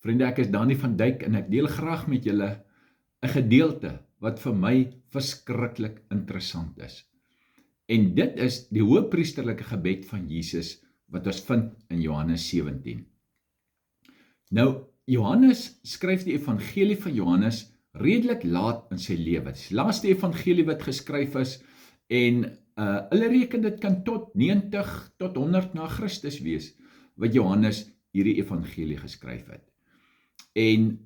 Vriende, ek is Dani van Dijk en ek deel graag met julle 'n gedeelte wat vir my verskriklik interessant is. En dit is die hoëpriesterlike gebed van Jesus wat ons vind in Johannes 17. Nou, Johannes skryf die evangelie van Johannes redelik laat in sy lewe. Dis die laaste evangelie wat geskryf is en hulle reken dit kan tot 90 tot 100 na Christus wees wat Johannes hierdie evangelie geskryf het. En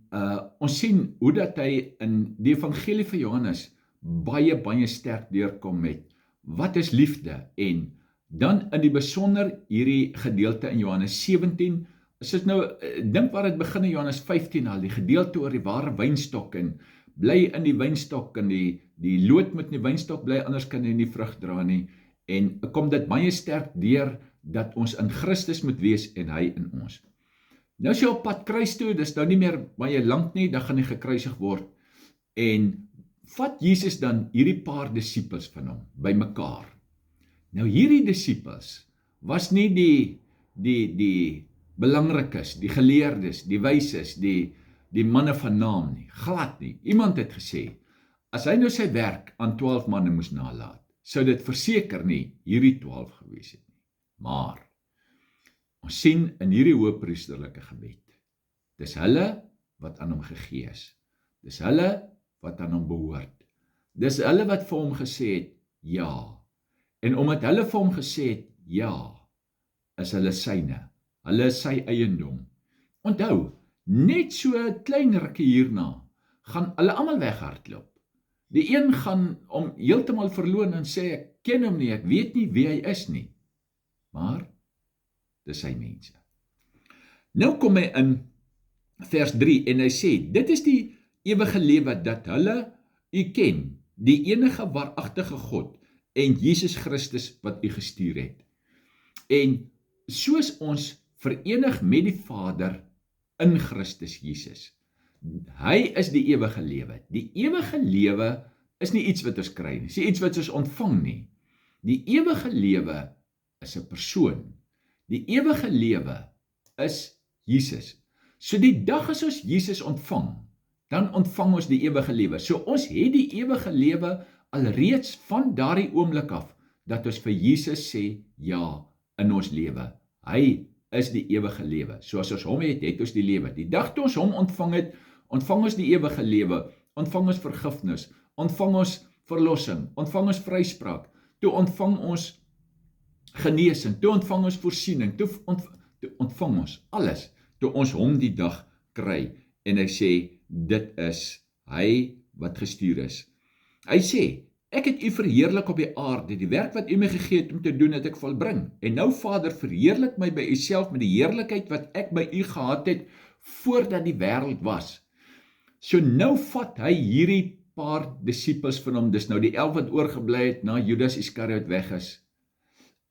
ons sien hoe dat hy in die evangelie van Johannes baie sterk deurkom met wat is liefde, en dan in die besonder hierdie gedeelte in Johannes 17, as dit nou, dink waar dit begin in Johannes 15 al, die gedeelte oor die ware wynstok en bly in die wynstok en die loot moet in die wynstok bly, anders kan hy nie vrug dra nie, en kom dit baie sterk deur dat ons in Christus moet wees en hy in ons. Nou as jy op pad kruis toe, dis nou nie meer baie lank nie, dan gaan hy gekruisig word, en vat Jesus dan hierdie paar disippels van hom bymekaar. Nou hierdie disippels was nie die belangrikes, die geleerdes, die wyses, die manne van naam nie, glad nie. Iemand het gesê, as hy nou sy werk aan 12 manne moes nalaat, sou dit verseker nie hierdie 12 gewees het nie. Maar ons sien in hierdie hoëpriesterlike gebed, dis hulle wat aan hom gegee is. Dis hulle wat aan hom behoort. Dis hulle wat vir hom gesê het, ja. En omdat hulle vir hom gesê het, ja, is hulle syne. Hulle is sy eiendom. Onthou, net so 'n klein rukkie hierna, gaan hulle almal weghardloop. Die een gaan hom heeltemal verloon en sê, ek ken hom nie, ek weet nie wie hy is nie. Maar, dis sy mense. Nou kom hy in vers 3 en hy sê, dit is die ewige lewe dat hulle u ken, die enige waaragtige God en Jesus Christus wat u gestuur het. En soos ons verenig met die Vader in Christus Jesus. Hy is die ewige lewe. Die ewige lewe is nie iets wat ons kry nie, is nie iets wat ons ontvang nie. Die ewige lewe is 'n persoon. Die ewige lewe is Jesus. So die dag as ons Jesus ontvang, dan ontvang ons die ewige lewe. So ons het die ewige lewe alreeds van daardie oomblik af, dat ons vir Jesus sê, ja, in ons lewe. Hy is die ewige lewe. So as ons hom het, het ons die lewe. Die dag toe ons hom ontvang het, ontvang ons die ewige lewe, ontvang ons vergifnis, ontvang ons verlossing, ontvang ons vryspraak, toe ontvang ons genesing, toe ontvang ons voorsiening, toe ontvang ons alles, toe ons hom die dag kry, en hy sê, dit is hy wat gestuur is. Hy sê, ek het u verheerlik op die aarde, die werk wat u my gegee het om te doen, het ek volbring. En nou Vader, verheerlik my by u self met die heerlikheid wat ek by u gehad het, voordat die wêreld was. So nou vat hy hierdie paar disippels van hom, dis nou die 11 wat oorgebly het, na Judas Iskariot weg is.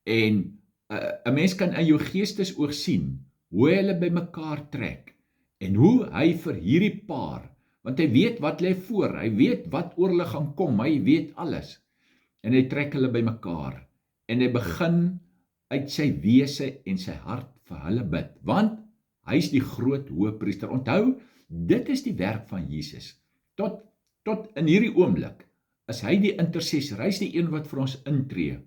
En 'n mens kan in jou geestesoog sien, hoe hulle by mekaar trek, en hoe hy vir hierdie paar, want hy weet wat lê voor, hy weet wat oor hulle gaan kom, hy weet alles, en hy trek hulle by mekaar, en hy begin uit sy wese en sy hart vir hulle bid, want hy is die groot hoëpriester. Onthou, dit is die werk van Jesus, tot in hierdie oomblik, is hy die intercessor, hy is die een wat vir ons intree,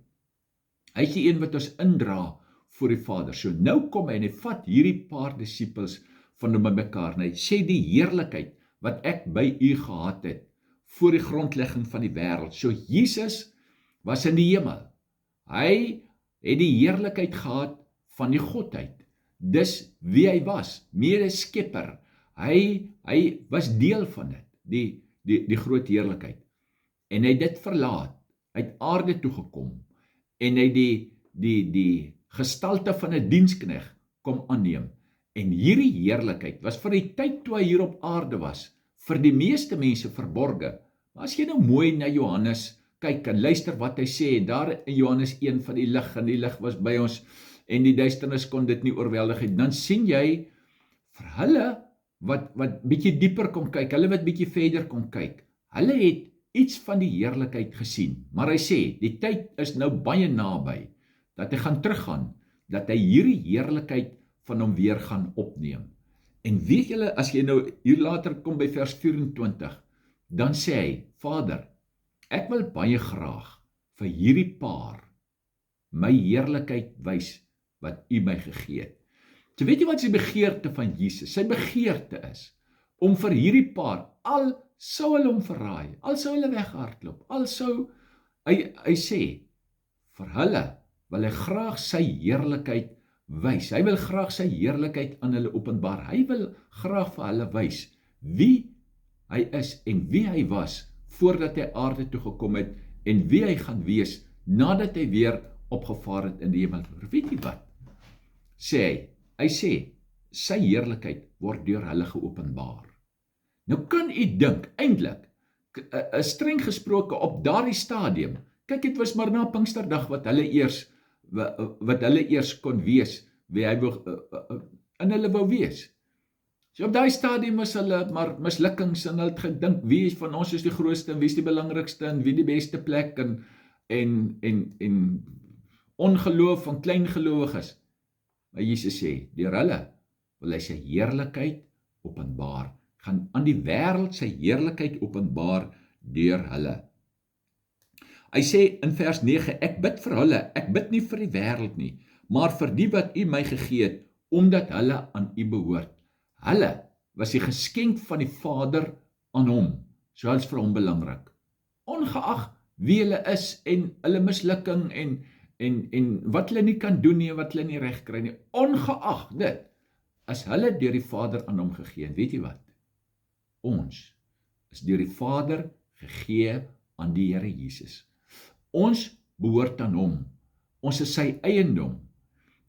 hy is die een wat ons indra voor die Vader. So nou kom hy en hy vat hierdie paar disippels van hom by mekaar, en hy sê die heerlikheid wat ek by u gehad het, voor die grondlegging van die wêreld. So Jesus was in die hemel. Hy het die heerlikheid gehad van die Godheid. Dis wie hy was, mede-skepper. Hy was deel van dit, die groot heerlikheid. En hy het dit verlaat, hy het aarde toegekom, en hy die gestalte van 'n diensknegt kom aanneem. En hierdie heerlikheid was vir die tyd toe hy hier op aarde was, vir die meeste mense verborge. Maar as jy nou mooi na Johannes kyk en luister wat hy sê, daar in Johannes 1 van die lig, en die lig was by ons, en die duisternis kon dit nie oorweldig het, dan sien jy, vir hulle, wat bietjie dieper kon kyk, hulle wat bietjie verder kon kyk, hulle het iets van die heerlikheid gesien, maar hy sê, die tyd is nou baie naby, dat hy gaan teruggaan, dat hy hierdie heerlikheid van hom weer gaan opneem. En weet julle, as jy nou hier later kom by vers 24, dan sê hy, Vader, ek wil baie graag vir hierdie paar my heerlikheid wys wat U my gegee het. So weet jy wat is die begeerte van Jesus? Sy begeerte is om vir hierdie paar, al sou hulle hom verraai, al sou hulle weghardloop, al sou, hy sê, vir hulle wil hy graag sy heerlikheid wys. Hy wil graag sy heerlikheid aan hulle openbaar. Hy wil graag vir hulle wys wie hy is en wie hy was voordat hy aarde toe gekom het en wie hy gaan wees nadat hy weer opgevaar het in die hemel. Weet jy wat? Sê hy, hy sê, sy heerlikheid word deur hulle geopenbaar. Nou kan u dink, eintlik, streng gesproke op daardie stadium, kyk, dit was maar na Pinksterdag wat hulle eers kon wees, wie hy in hulle wou wees. So op daai stadium was hulle maar mislukkings en hulle het gedink, wie van ons is die grootste, wie is die belangrikste en wie die beste plek en ongeloof van klein gelowiges. Maar Jesus sê, deur hulle wil hy sy heerlikheid openbaar, gaan aan die wêreld sy heerlikheid openbaar deur hulle. Hy sê in vers 9, ek bid vir hulle, ek bid nie vir die wêreld nie, maar vir die wat U my gegee het, omdat hulle aan U behoort. Hulle was die geskenk van die Vader aan hom, so is vir hom belangrik. Ongeag wie hulle is en hulle mislukking en wat hulle nie kan doen nie, wat hulle nie reg kry nie, ongeag dit, is hulle deur die Vader aan hom gegee. En weet jy wat? Ons is deur die Vader gegee aan die Here Jesus. Ons behoort aan hom. Ons is sy eiendom.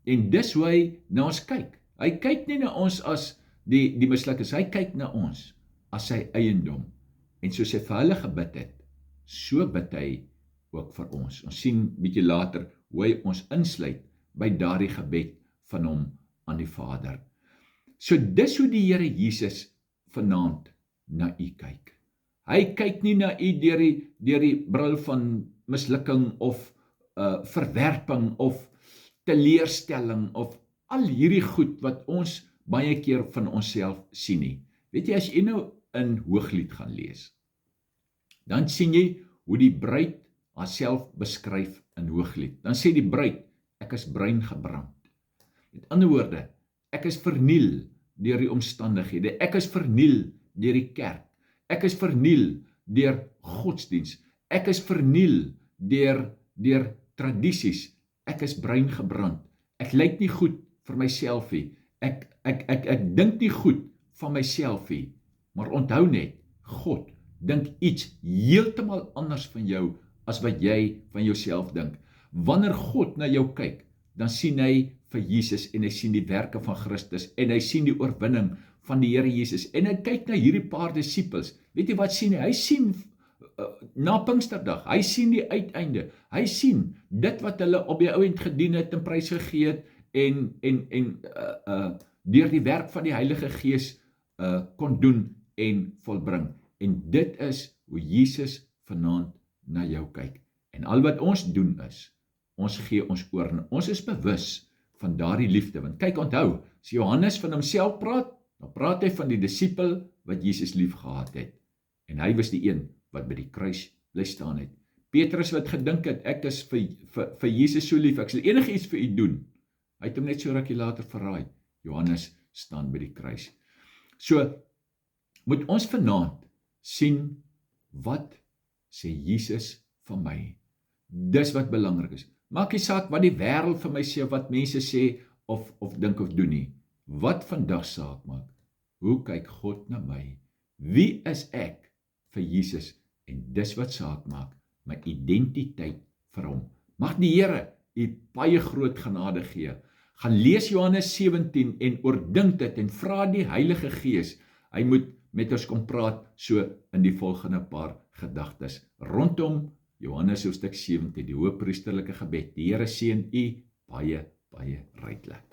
En dis hoe hy na ons kyk. Hy kyk nie na ons as die mislukkings, hy kyk na ons as sy eiendom. En soos hy vir hulle gebid het, so bid hy ook vir ons. Ons sien bietjie later hoe hy ons insluit by daardie gebed van hom aan die Vader. So dis hoe die Here Jesus vanaand na u kyk. Hy kyk nie na u deur die bril van mislukking of verwerping of teleurstelling of al hierdie goed wat ons baie keer van onsself sien nie. Weet jy, as jy nou in Hooglied gaan lees, dan sien jy hoe die bruid haarself beskryf in Hooglied. Dan sê die bruid, ek is bruin gebrand. Met ander woorde, ek is verniel deur die omstandighede, ek is verniel deur die kerk, ek is verniel deur godsdiens, ek is verniel deur tradisies, ek is bruin gebrand, ek lyk nie goed vir myself nie, ek dink nie goed van myself nie, maar onthou net, God dink iets heeltemal anders van jou as wat jy van jouself dink. Wanneer God na jou kyk, dan sien hy vir Jesus en hy sien die werke van Christus en hy sien die oorwinning van die Here Jesus en hy kyk na hierdie paar disippels. Weet jy wat sien hy? Hy sien na Pinksterdag, hy sien die uiteinde. Hy sien dit wat hulle op die ou end gedien het en prys gegee het en deur die werk van die Heilige Gees kon doen en volbring. En dit is hoe Jesus vanaand na jou kyk. En al wat ons doen is, ons gee ons oor en ons is bewus van daardie liefde. Want kyk, onthou, as Johannes van homself praat, dan praat hy van die disipel wat Jesus lief gehad het. En hy was die een wat by die kruis bly staan het. Petrus wat gedink het, ek is vir Jesus so lief, ek sal enigiets vir u doen. Hy het hom net so rukkie later verraai. Johannes staan by die kruis. So, moet ons vanaand sien, wat sê Jesus van my? Dis wat belangrik is. Maak nie saak wat die wêreld vir my sê, wat mense sê, of dink of doen nie. Wat vandag saak maak? Hoe kyk God na my? Wie is ek vir Jesus? En dis wat saak maak, my identiteit vir hom. Mag die Here u baie groot genade gee. Gaan lees Johannes 17 en oordink dit en vra die Heilige Gees, hy moet met ons kom praat so in die volgende paar gedagtes rondom Johannes hoofstuk 17, die hoëpriesterlike gebed. Die Here seën u baie, baie ryklik.